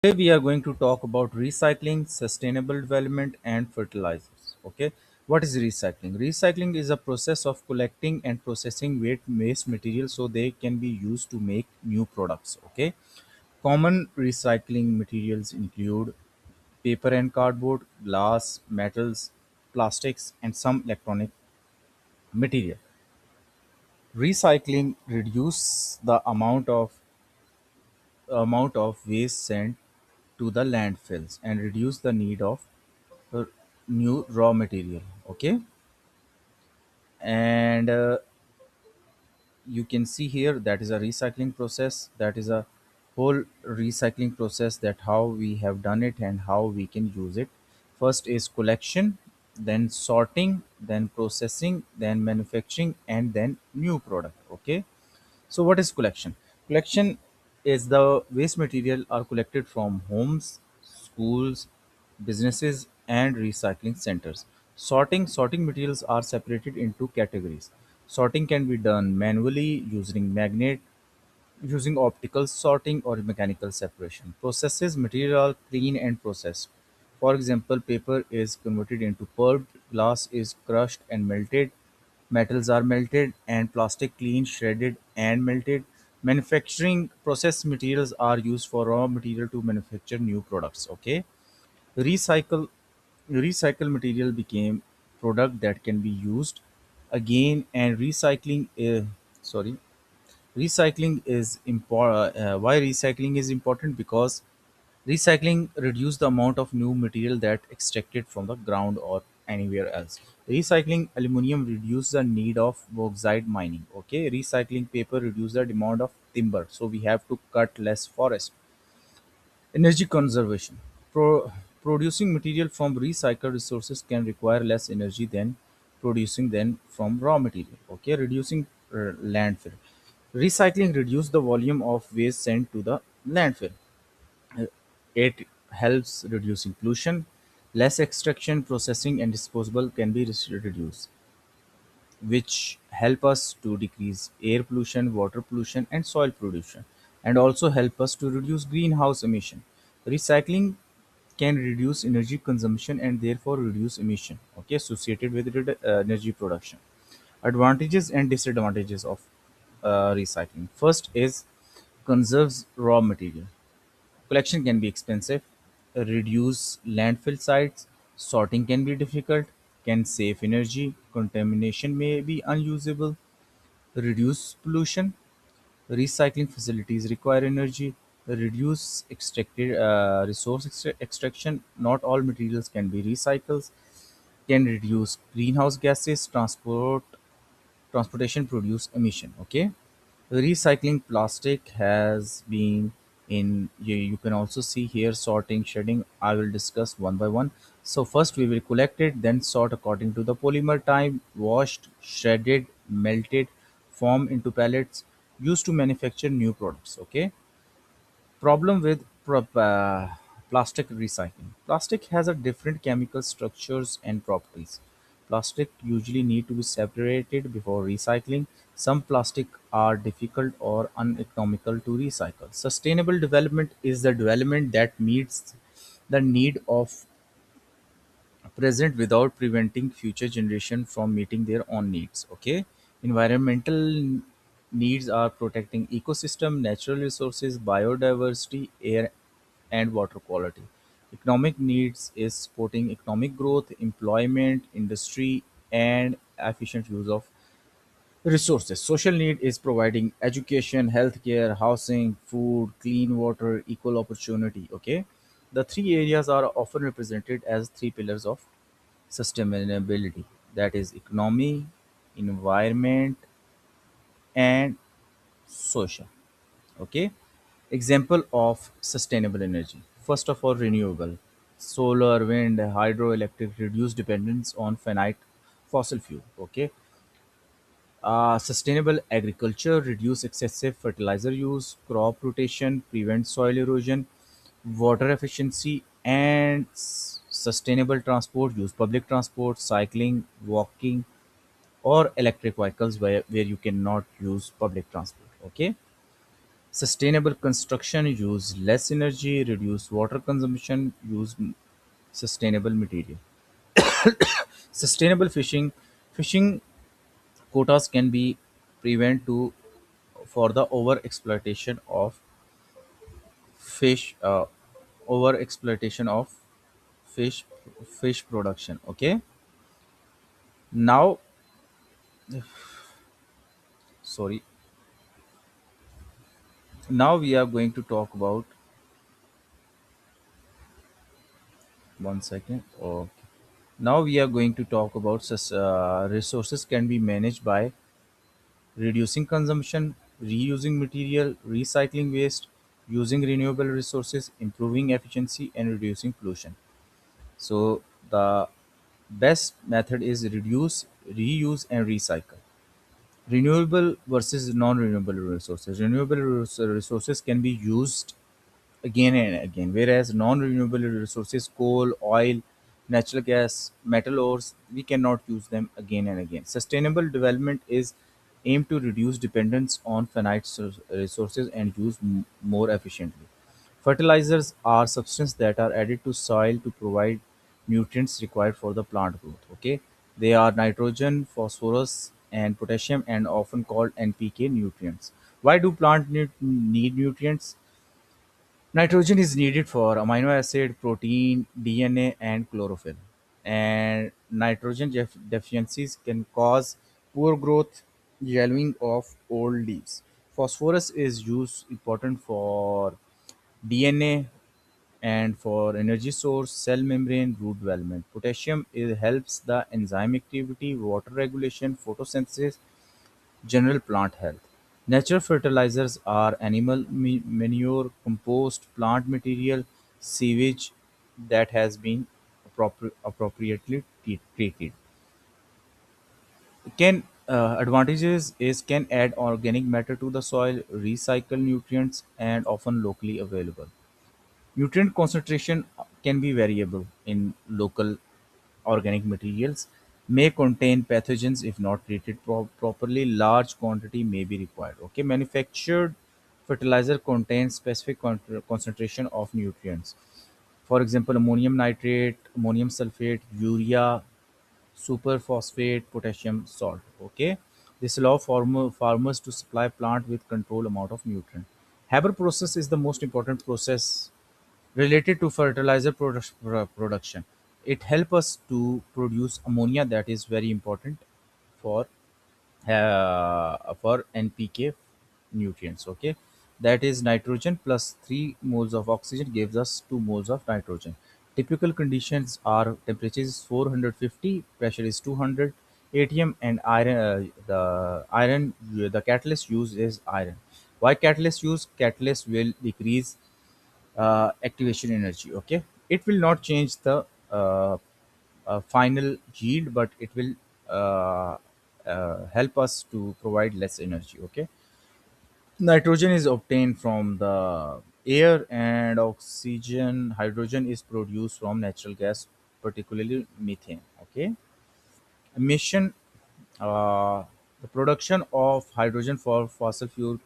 Today we are going to talk about recycling, sustainable development, and fertilizers. Okay, what is recycling? Recycling is a process of collecting and processing waste materials so they can be used to make new products. Okay, common recycling materials include paper and cardboard, glass, metals, plastics, and some electronic material. Recycling reduces the amount of waste sent to the landfills and reduce the need of uh, new raw material. Okay, and you can see here that is a recycling process. That is a whole recycling process, that how we have done it and how we can use it. First is collection, then sorting, then processing, then manufacturing, and then new product. Okay, so what is collection? Collection is the waste material are collected from homes, schools, businesses, and recycling centers. Sorting materials are separated into categories. Sorting can be done manually using optical sorting or mechanical separation. Processes material are clean and processed. For example, paper is converted into pulp, glass is crushed and melted, metals are melted, and plastic cleaned, shredded, and melted. Manufacturing processed materials are used for raw material to manufacture new products. Okay, recycle recycle material became product that can be used again, and sorry recycling is important. Why recycling is important? Because recycling reduce the amount of new material that extracted from the ground or anywhere else. Recycling aluminum reduce the need of bauxite mining. Okay, recycling paper reduce the demand of timber, so we have to cut less forest. Energy conservation. Producing material from recycled resources can require less energy than producing them from raw material. Okay, reducing landfill. Recycling reduce the volume of waste sent to the landfill. Uh, It helps reducing pollution. Less extraction, processing, and disposal can be reduced, which help us to decrease air pollution, water pollution, and soil pollution, and also help us to reduce greenhouse emission. Recycling can reduce energy consumption and therefore reduce emission, okay, associated with energy production. Advantages and disadvantages of recycling. First is conserves raw material. Collection can be expensive, reduce landfill sites, sorting can be difficult, can save energy, contamination may be unusable, reduce pollution, recycling facilities require energy, reduce extracted extraction, not all materials can be recycled, can reduce greenhouse gases, transportation produce emission. Okay, recycling plastic has been in you can also see here sorting, shredding. I will discuss one by one. So first we will collect it, then sort according to the polymer type, washed, shredded, melted, form into pellets, used to manufacture new products. Okay, problem with plastic recycling. Plastic has a different chemical structures and properties. Plastic usually need to be separated before recycling. Some plastic are difficult or uneconomical to recycle. Sustainable development is the development that meets the need of present without preventing future generation from meeting their own needs. Okay, environmental needs are protecting ecosystem, natural resources, biodiversity, air and water quality. Economic needs is supporting economic growth, employment, industry, and efficient use of resources. Social need is providing education, healthcare, housing, food, clean water, equal opportunity. Okay, the three areas are often represented as three pillars of sustainability, that is economy, environment, and social. Okay, example of sustainable energy. First of all, renewable. Solar, wind, hydroelectric reduce dependence on finite fossil fuel. Okay, sustainable agriculture reduce excessive fertilizer use, crop rotation, prevent soil erosion, water efficiency, and sustainable transport. Use public transport, cycling, walking, or electric vehicles where you cannot use public transport. Okay, Sustainable construction use less energy, reduce water consumption, use sustainable material. Sustainable fishing quotas can be prevent to for the over exploitation of fish over exploitation of fish fish production. Okay, now sorry, now we are going to talk about one second. Okay, now we are going to talk about resources can be managed by reducing consumption, reusing material, recycling waste, using renewable resources, improving efficiency, and reducing pollution. So the best method is reduce, reuse, and recycle. Renewable versus non-renewable resources. Renewable resources can be used again and again, whereas non-renewable resources, coal, oil, natural gas, metal ores, we cannot use them again and again. Sustainable development is aimed to reduce dependence on finite resources and use more efficiently. Fertilizers are substances that are added to soil to provide nutrients required for the plant growth. Okay, they are nitrogen, phosphorus, and potassium, and often called NPK nutrients. Why do plants need nutrients? Nitrogen is needed for amino acid, protein, DNA, and chlorophyll. And nitrogen deficiencies can cause poor growth, yellowing of old leaves. Phosphorus is used important for DNA and for energy source, cell membrane, root development. Potassium helps the enzyme activity, water regulation, photosynthesis, general plant health. Natural fertilizers are animal manure, compost, plant material, sewage that has been appropriately treated. Can advantages is can add organic matter to the soil, recycle nutrients, and often locally available. Nutrient concentration can be variable in local organic materials, may contain pathogens if not treated properly. Large quantity may be required. Okay, manufactured fertilizer contains specific concentration of nutrients. For example, ammonium nitrate, ammonium sulfate, urea, superphosphate, potassium salt. Okay, this allow farmers to supply plant with controlled amount of nutrient. Haber process is the most important process related to fertilizer production. It helps us to produce ammonia that is very important for NPK nutrients. Okay, that is nitrogen plus 3 moles of oxygen gives us 2 moles of nitrogen. Typical conditions are temperature is 450, pressure is 200, ATM and iron. The catalyst used is iron. Why catalyst use? Catalyst will decrease activation energy. Okay, it will not change the final yield, but it will uh, help us to provide less energy. Okay, nitrogen is obtained from the air and oxygen hydrogen is produced from natural gas, particularly methane. Okay, emission, uh, the production of hydrogen for fossil fuel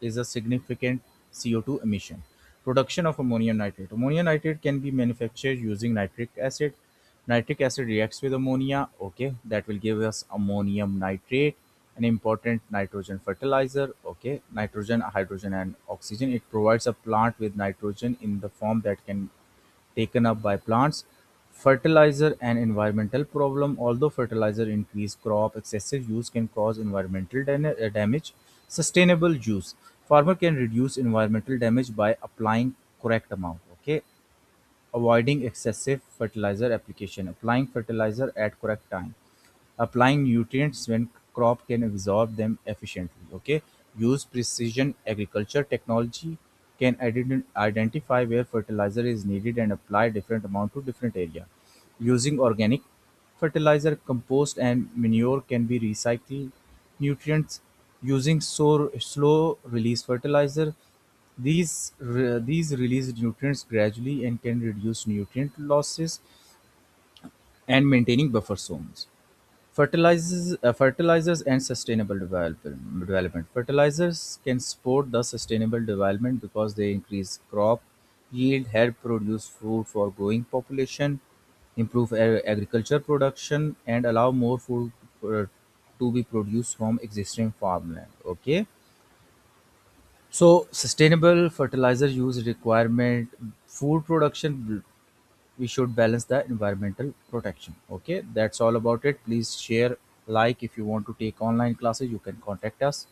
is a significant CO2 emission. Production of ammonium nitrate. Ammonium nitrate can be manufactured using nitric acid. Nitric acid reacts with ammonia. Okay, that will give us ammonium nitrate, an important nitrogen fertilizer. Okay, nitrogen, hydrogen, and oxygen. It provides a plant with nitrogen in the form that can taken up by plants. Fertilizer and environmental problem. Although fertilizer increase crop, excessive use can cause environmental damage. Sustainable use. Farmer can reduce environmental damage by applying correct amount. Okay, avoiding excessive fertilizer application. Applying fertilizer at correct time. Applying nutrients when crop can absorb them efficiently. Okay, use precision agriculture technology can identify where fertilizer is needed and apply different amount to different area. Using organic fertilizer, compost, and manure can be recycled nutrients. Using slow release fertilizer, these release nutrients gradually and can reduce nutrient losses and maintaining buffer zones. Fertilizers and sustainable development. Fertilizers can support the sustainable development because they increase crop yield, help produce food for growing population, improve agriculture production, and allow more food uh, to be produced from existing farmland. Okay, so sustainable fertilizer use requirement, food production. We should balance the environmental protection. Okay, that's all about it. Please share, like, if you want to take online classes you can contact us.